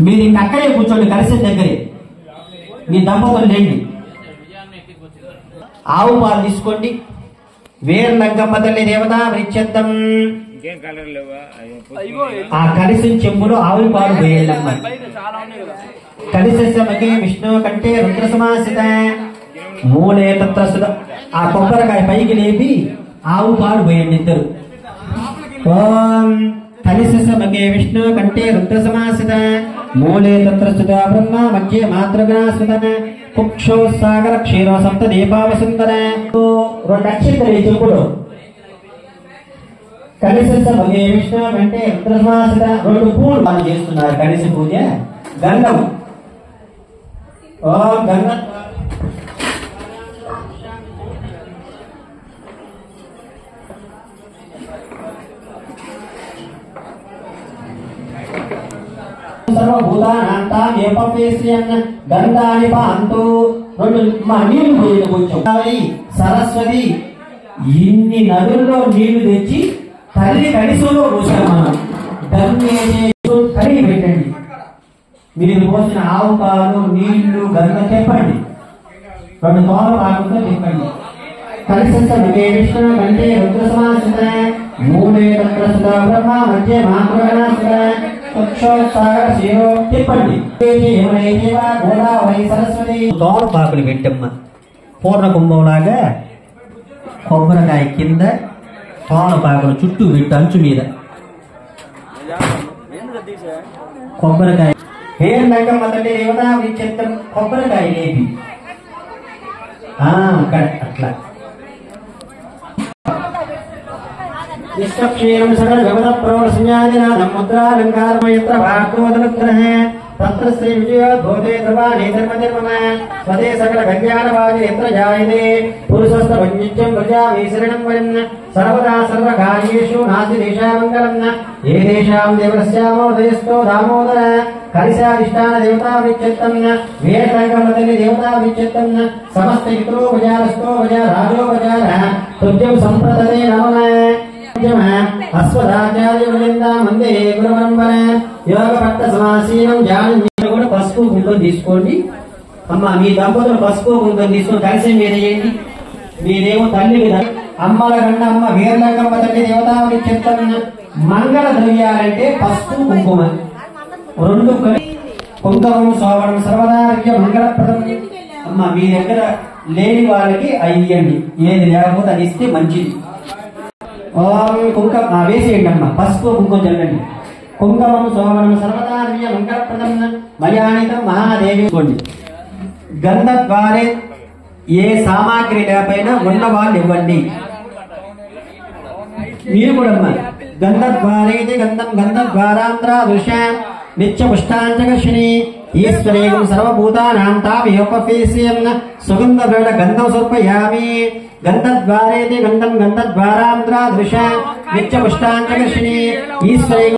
మీరు ఇంక అక్కడే కూర్చోండి, కలిసి దగ్గరే మీ దంపతులు లేండి. ఆవు పాలు తీసుకోండి. వేర్లంగమ్మ తల్లి దేవత వృక్షం ఆ కలిసిన చెంబులో ఆవుల పాలు వేయాలమ్మ. కలిసే విష్ణు కంటే రుద్ర సమాసిత మూలే తత్ర సుధ. ఆ కొబ్బరికాయ పైకి లేపి ఆవు పాలు వేయండి ఇద్దరు. ఓం కలిసే విష్ణు కంటే రుద్ర సమాసిత మూలే తత్ర సుధ బ్రహ్మ మధ్య మాతృగణాసుత కుక్షో సాగర క్షీరో సప్త దీపావసుందర. రెండు అక్షింతలు చెప్పుడు కలిసి విష్ణు అంటే రుద్రసమాసిత. రెండు పూలు వాళ్ళు చేస్తున్నారు కలిసి పూజ. గంధం ఓం గంధం గంధాన్ని పాంతు. రెండు నీళ్లు పోయింది కొంచెం. సరస్వతి ఇన్ని నదుల్లో నీళ్లు తెచ్చి తల్లి కడిసలో పోసాం మనం. కడిగి పెట్టండి. మీరు పోసిన ఆవు పాలు నీళ్లు గంగ చెప్పండి. రెండు తోల పాలతో చెప్పండి. కలిసి విష్ణు కంటే రుద్ర సమాసిత మూడే తత్ర బ్రహ్మ మధ్య మాతృగణాసుత సాగర శిరో చెప్పండి. గోదావరి సరస్వతి. తోల పాకులు పెట్టమ్మ. పూర్ణ కుంభంలాగా కొబ్బరికాయ కింద తోలపాకులు చుట్టూ పెట్టు అంచు మీద. కొబ్బరికాయ పేరు రంగమ్మ తల్లి దేవతా వృక్షం కొబ్బరికాయ లేపి అట్లా నిష్క్షీరం సగల భగవత ప్రవణ సంజ్ఞాదినాథం ముద్రాలంకారమయత్ర భాగవతనుగ్రహ తత్ర శ్రీ విజయ భూతే ధ్రువాణి ధర్మధర్మమ స్వదే సకల కళ్యాణవాది ఎత్ర జాయతే పురుషస్థ వంజిత్యం ప్రజామి శరణం వయం సర్వదా సర్వకార్యేషు నాస్తి దేశామంగళం ఏ దేశాం దేవస్యామోదయస్తో దామోదర కలిశాధిష్టాన దేవతా విచ్ఛిత్తం వేదరంగమ్మ తల్లి దేవతా విచ్ఛిత్తం సమస్త పితృ భజారస్తో భజ రాజో భజార తుభ్యం సంప్రదతే నమః. అశ్వరాచార్య మందే గురుపరంపర యోగ పట్ట సమాసీనం జానం. కూడా పసుపు కుంకుమ తీసుకోండి అమ్మ. మీ దంపతులు పసుపు కుంకుమ తీసుకొని కలిసి మీరేయండి. మీరేమో తల్లి మీద అమ్మల కన్నా అమ్మ వీరలంగమ్మ తల్లి దేవతా వృక్షం. మంగళ ద్రవ్యాలంటే పసుపు కుంకుమ రెండు కుంకుమం సోమరం సర్వదార్య మంగళప్రదం. అమ్మ మీ దగ్గర లేని వాళ్ళకి అయ్యండి, ఏది లేకపోతే అది ఇస్తే మంచిది. కుంకుమ వేసేయండి అమ్మ. పసుపు కుంకుమ చల్లండి. కుంకుమం సోమరం సర్వదార్య మంగళప్రదం మయానితం మహాదేవి. గంధ ద్వారే ఏ సామాగ్రి లేకపోయినా ఉన్న వాళ్ళు ఇవ్వండి. మీరు కూడా గంధ ద్వారే గంధం గంధ ద్వారాంధ్ర దృశ నిత్య పుష్టాంచకర్షిణి ఈశ్వరేయం సర్వభూతానాం తామేపేస్యం సుగంధ వేళ గంధం సమర్పయామి. గంధ ద్వారే గంధం గంధ ద్వారాంధ్ర దృశ నిత్య పుష్టాంచకర్షిణి ఈశ్వరేయం